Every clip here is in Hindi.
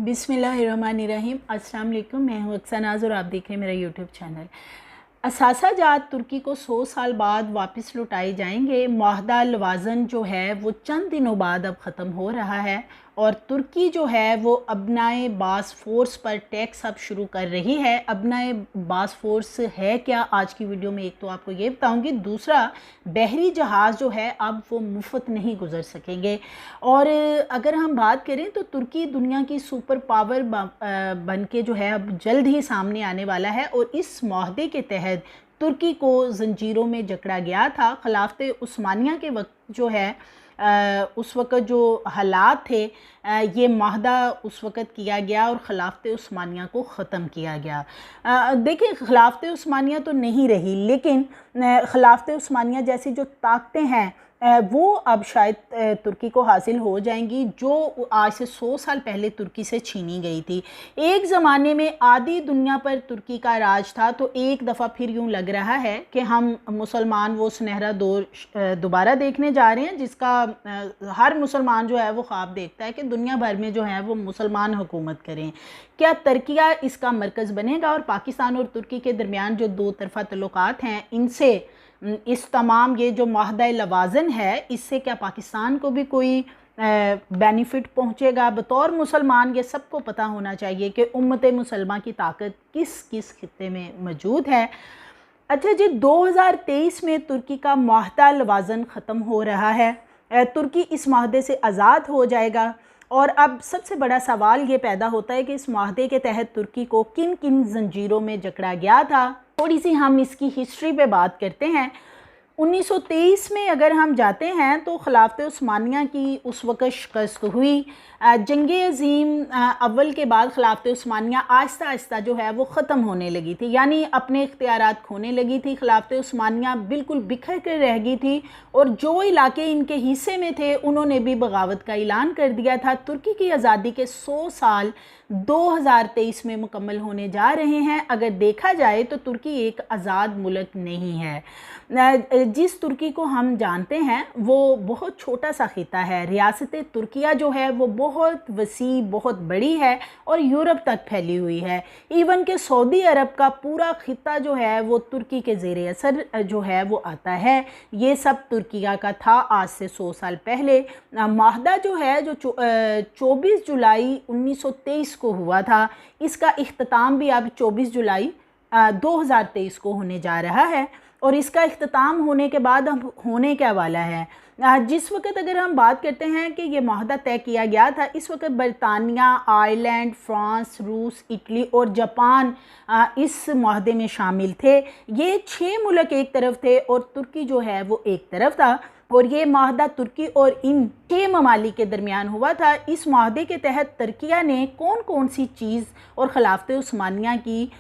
बिस्मिल्लाहिर्रहमानिर्रहीम। अस्सलाम वालेकुम। मैं हूँ अक्सा नाज और आप देख रहे हैं मेरा यूट्यूब चैनल। असासाजात तुर्की को 100 साल बाद वापस लौटाए जाएंगे। मुआहदा लवाज़न जो है वो चंद दिनों बाद अब ख़त्म हो रहा है और तुर्की जो है वो अबनाए बास फोर्स पर टैक्स अब शुरू कर रही है। अबनाए बास फोर्स है क्या, आज की वीडियो में एक तो आपको ये बताऊंगी, दूसरा बहरी जहाज़ जो है अब वो मुफ्त नहीं गुजर सकेंगे। और अगर हम बात करें तो तुर्की दुनिया की सुपर पावर बन के जो है अब जल्द ही सामने आने वाला है और इस मुआहदे के तहत तुर्की को जंजीरों में जकड़ा गया था। खिलाफत उस्मानिया के वक्त जो है उस वक़्त जो हालात थे, ये मुआहदा उस वक़्त किया गया और खिलाफत उस्मानिया को ख़त्म किया गया। देखिए, खिलाफत उस्मानिया तो नहीं रही, लेकिन खिलाफत उस्मानिया जैसी जो ताकतें हैं वो अब शायद तुर्की को हासिल हो जाएंगी, जो आज से 100 साल पहले तुर्की से छीनी गई थी। एक ज़माने में आधी दुनिया पर तुर्की का राज था, तो एक दफ़ा फिर यूँ लग रहा है कि हम मुसलमान वो सुनहरा दौर दोबारा देखने जा रहे हैं, जिसका हर मुसलमान जो है वो ख्वाब देखता है कि दुनिया भर में जो है वो मुसलमान हुकूमत करें। क्या तुर्किया इसका मरकज़ बनेगा और पाकिस्तान और तुर्की के दरमियान जो दो तरफ़ा तल्लुकात हैं, इनसे इस तमाम ये जो मुआहदा लवाज़न है, इससे क्या पाकिस्तान को भी कोई बेनिफिट पहुँचेगा? बतौर मुसलमान ये सबको पता होना चाहिए कि उम्मत मुसलमान की ताकत किस किस खित्ते में मौजूद है। अच्छा जी, 2023 में तुर्की का मुआहदा लवाज़न ख़त्म हो रहा है। तुर्की इस मुआहदे से आज़ाद हो जाएगा और अब सबसे बड़ा सवाल ये पैदा होता है कि इस मुआहदे के तहत तुर्की को किन किन जंजीरों में जकड़ा गया था। थोड़ी सी हम इसकी हिस्ट्री पे बात करते हैं। 1923 में अगर हम जाते हैं तो खिलाफत उस्मानिया की उस वक़्त शिकस्त हुई। जंगे अज़ीम अव्वल के बाद खिलाफत उस्मानिया आहिस्ता आहिस्ता जो है वो ख़त्म होने लगी थी, यानी अपने इख्तियारात खोने लगी थी। खिलाफत उस्मानिया बिल्कुल बिखर कर रह गई थी और जो इलाके इनके हिस्से में थे उन्होंने भी बगावत का ऐलान कर दिया था। तुर्की की आज़ादी के 100 साल 2023 में मुकम्मल होने जा रहे हैं। अगर देखा जाए तो तुर्की एक आज़ाद मुल्क नहीं है। जिस तुर्की को हम जानते हैं वो बहुत छोटा सा खिता है। रियासत तुर्किया जो है वो बहुत वसी, बहुत बड़ी है और यूरोप तक फैली हुई है। इवन के सऊदी अरब का पूरा खिता जो है वो तुर्की के ज़ेरे असर जो है वो आता है। ये सब तुर्किया का था आज से 100 साल पहले। मुआहदा जो है जो 24 जुलाई 1923 को हुआ था, इसका इख्तिताम भी अब 24 जुलाई 2023 को होने जा रहा है और इसका इख्तिताम होने के बाद अब होने क्या वाला है। जिस वक्त अगर हम बात करते हैं कि ये मुआहदा तय किया गया था, इस वक्त बरतानिया, आयरलैंड, फ्रांस, रूस, इटली और जापान इस मुआहदे में शामिल थे। ये 6 मुल्क एक तरफ थे और तुर्की जो है वो एक तरफ था और ये मुआहदा तुर्की और इन 6 ममालिक के दरमियान हुआ था। इस मुआहदे के तहत तुर्किया ने कौन कौन सी चीज़ और खिलाफत उस्मानिया की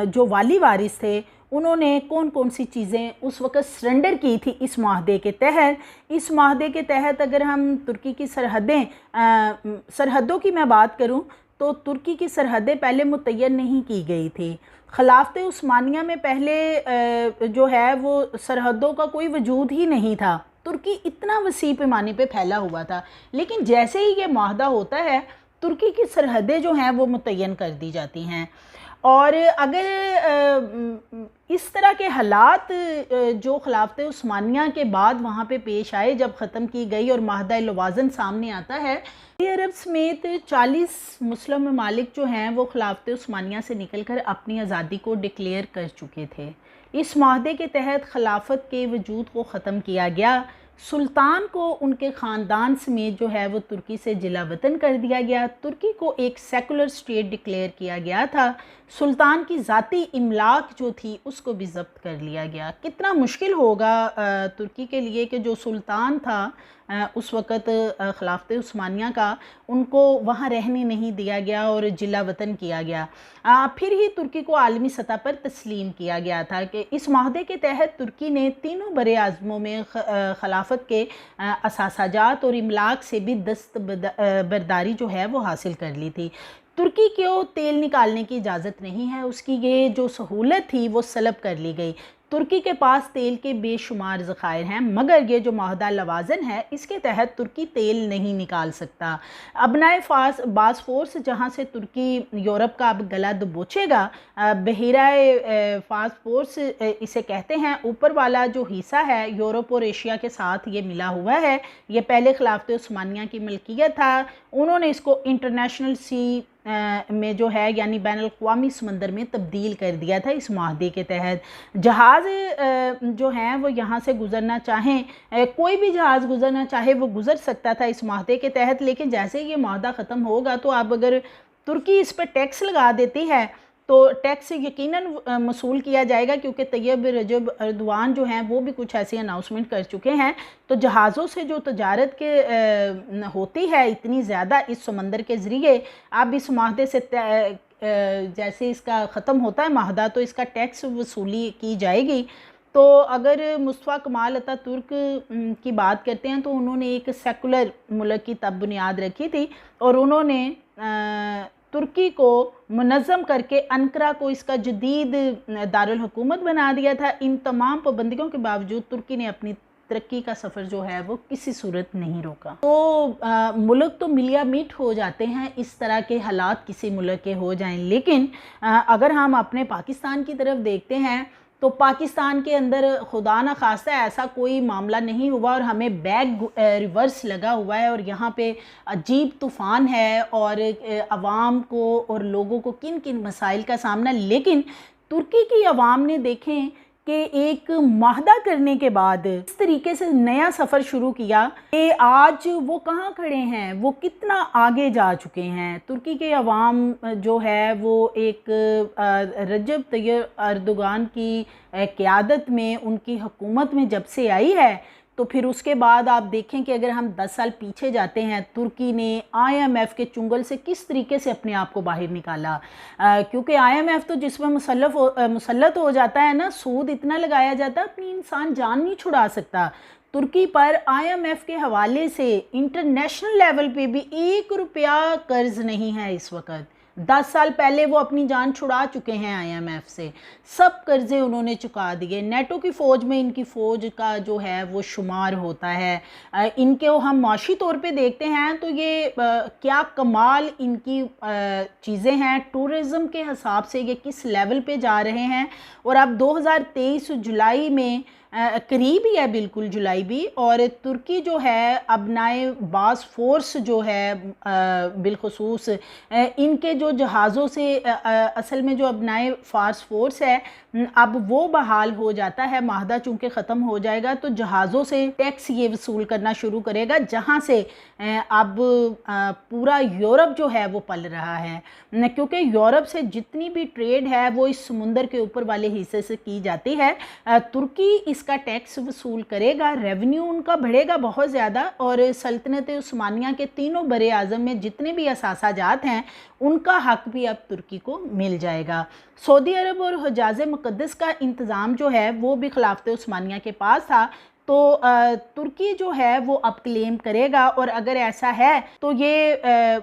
जो वाली वारिस थे उन्होंने कौन कौन सी चीज़ें उस वक़्त सरेंडर की थी इस मुआहदे के तहत। इस मुआहदे के तहत अगर हम तुर्की की सरहदों की मैं बात करूं तो तुर्की की सरहदें पहले मुतय्यन नहीं की गई थी। खिलाफत उस्मानिया में पहले जो है वो सरहदों का कोई वजूद ही नहीं था। तुर्की इतना वसी पैमाने पे फैला हुआ था, लेकिन जैसे ही ये मुआहदा होता है तुर्की की सरहदें जो हैं वो मुतय्यन कर दी जाती हैं। और अगर इस तरह के हालात जो खिलाफत उस्मानिया के बाद वहाँ पे पेश आए, जब ख़त्म की गई और मुआहदा लवाज़न सामने आता है, अरब समेत 40 मुस्लिम ममालिक जो हैं वो खिलाफत उस्मानिया से निकल कर अपनी आज़ादी को डिक्लेयर कर चुके थे। इस मुआहदे के तहत खिलाफत के वजूद को ख़त्म किया गया। सुल्तान को उनके ख़ानदान समेत जो है वो तुर्की से जिला वतन कर दिया गया। तुर्की को एक सेकुलर स्टेट डिक्लेयर किया गया था। सुल्तान की ज़ाती इमलाक जो थी उसको भी ज़ब्त कर लिया गया। कितना मुश्किल होगा तुर्की के लिए कि जो सुल्तान था उस वक़्त खिलाफत उस्मानिया का, उनको वहाँ रहने नहीं दिया गया और जिला वतन किया गया। फिर ही तुर्की को आलमी सतह पर तस्लीम किया गया था कि इस मुआहदे के तहत तुर्की ने तीनों बड़े आज़मों में खिलाफत के असासाजात और इमलाक से भी दस्तबरदारी जो है वो हासिल कर ली थी। तुर्की को तेल निकालने की इजाज़त नहीं है, उसकी ये जो सहूलत थी वो सलब कर ली गई। तुर्की के पास तेल के बेशुमार ज़खायर हैं, मगर ये जो माहदा लवाज़न है इसके तहत तुर्की तेल नहीं निकाल सकता। अबनाए बासफोर्स जहाँ से तुर्की यूरोप का अब गला दबोचेगा, बहीराए फास्फोर्स इसे कहते हैं, ऊपर वाला जो हिस्सा है यूरोप और एशिया के साथ ये मिला हुआ है। ये पहले खिलाफत उस्मानिया की मलकियत था, उन्होंने इसको इंटरनेशनल सी में जो है यानी बैनुल-अक़वामी समंदर में तब्दील कर दिया था। इस माहदे के तहत जहाज़ जो हैं वो यहाँ से गुज़रना चाहें, कोई भी जहाज़ गुज़रना चाहे वो गुज़र सकता था इस माहदे के तहत। लेकिन जैसे ये माहदा ख़त्म होगा तो अब अगर तुर्की इस पर टैक्स लगा देती है तो टैक्स यकीनन वसूल किया जाएगा, क्योंकि तैयब रजब अर्दवान जो हैं वो भी कुछ ऐसी अनाउंसमेंट कर चुके हैं। तो जहाज़ों से जो तजारत के होती है इतनी ज़्यादा इस समंदर के ज़रिए, अब इस माहदे से जैसे इसका ख़त्म होता है माहदा तो इसका टैक्स वसूली की जाएगी। तो अगर मुस्तफ़ा कमाल अतातुर्क की बात करते हैं तो उन्होंने एक सेकुलर मुल्क की तब बुनियाद रखी थी और उन्होंने तुर्की को मुनज़्ज़म करके अनकरा को इसका जदीद दारुल हुकूमत बना दिया था। इन तमाम पाबंदियों के बावजूद तुर्की ने अपनी तरक्की का सफ़र जो है वो किसी सूरत नहीं रोका। तो मुल्क तो मिलिया मीट हो जाते हैं, इस तरह के हालात किसी मुल्क के हो जाएं, लेकिन अगर हम अपने पाकिस्तान की तरफ देखते हैं तो पाकिस्तान के अंदर खुदा न खास्ता ऐसा कोई मामला नहीं हुआ और हमें बैक रिवर्स लगा हुआ है और यहाँ पे अजीब तूफ़ान है और अवाम को और लोगों को किन किन मसाइल का सामना। लेकिन तुर्की की अवाम ने देखें कि एक माहदा करने के बाद इस तरीके से नया सफ़र शुरू किया कि आज वो कहाँ खड़े हैं, वो कितना आगे जा चुके हैं। तुर्की के अवाम जो है वो एक रजब तैयब अर्दोगान की क़यादत में, उनकी हुकूमत में जब से आई है, तो फिर उसके बाद आप देखें कि अगर हम 10 साल पीछे जाते हैं, तुर्की ने IMF के चुंगल से किस तरीके से अपने आप को बाहर निकाला। क्योंकि IMF तो जिसमें मुसल्लत हो जाता है ना, सूद इतना लगाया जाता है अपनी इंसान जान नहीं छुड़ा सकता। तुर्की पर IMF के हवाले से इंटरनेशनल लेवल पे भी 1 रुपया कर्ज नहीं है इस वक्त। 10 साल पहले वो अपनी जान छुड़ा चुके हैं IMF से, सब कर्जे उन्होंने चुका दिए। नेटो की फ़ौज में इनकी फ़ौज का जो है वो शुमार होता है। इनके हम माशी तौर पे देखते हैं तो ये क्या कमाल इनकी चीज़ें हैं। टूरिज़म के हिसाब से ये किस लेवल पे जा रहे हैं। और अब 2023 जुलाई में करीब ही है, बिल्कुल जुलाई भी, और तुर्की जो है अबनाए बासफोर्स जो है बिलखुसूस इनके जो जहाज़ों से असल में जो अबनाए फास्फोर्स है अब वो बहाल हो जाता है। माहदा चूँकि ख़त्म हो जाएगा तो जहाज़ों से टैक्स ये वसूल करना शुरू करेगा, जहाँ से अब पूरा यूरोप जो है वो पल रहा है, क्योंकि यूरोप से जितनी भी ट्रेड है वो इस समुंदर के ऊपर वाले हिस्से से की जाती है। तुर्की इसका टैक्स वसूल करेगा, रेवेन्यू उनका बढ़ेगा बहुत ज़्यादा, और सल्तनत उस्मानिया के तीनों बरे आज़म में जितने भी असासाजात हैं उनका हक भी अब तुर्की को मिल जाएगा। सऊदी अरब और हिजाज़ मुक़द्दस का इंतज़ाम जो है वो भी खिलाफत उस्मानिया के पास था, तो तुर्की जो है वो अब क्लेम करेगा। और अगर ऐसा है तो ये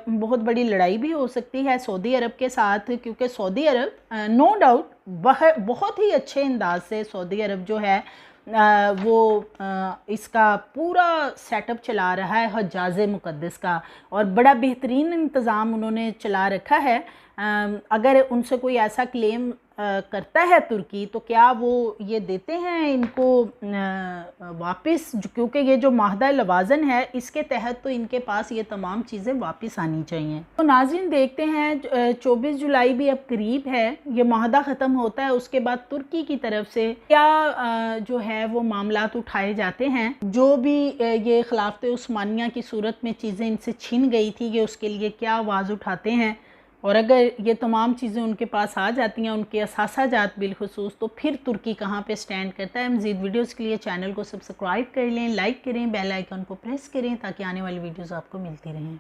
बहुत बड़ी लड़ाई भी हो सकती है सऊदी अरब के साथ, क्योंकि सऊदी अरब नो डाउट बहुत ही अच्छे अंदाज से सऊदी अरब जो है वो इसका पूरा सेटअप चला रहा है हिजाज़ मुक़द्दस का, और बड़ा बेहतरीन इंतज़ाम उन्होंने चला रखा है। अगर उनसे कोई ऐसा क्लेम करता है तुर्की तो क्या वो ये देते हैं इनको वापस, क्योंकि ये जो माहदा लवाज़न है इसके तहत तो इनके पास ये तमाम चीज़ें वापस आनी चाहिए। तो नाज़रीन देखते हैं 24 जुलाई भी अब करीब है, ये माहदा ख़त्म होता है, उसके बाद तुर्की की तरफ से क्या जो है वो मामलात उठाए जाते हैं। जो भी ये खिलाफत उस्मानिया की सूरत में चीज़ें इनसे छिन गई थी ये उसके लिए क्या आवाज़ उठाते हैं, और अगर ये तमाम चीज़ें उनके पास आ जाती हैं, उनके असासाजात बिलखुसूस, तो फिर तुर्की कहाँ पे स्टैंड करता है। मज़ीद वीडियोज़ के लिए चैनल को सब्सक्राइब कर लें, लाइक करें, बेल आइकन को प्रेस करें ताकि आने वाली वीडियोज़ आपको मिलती रहें।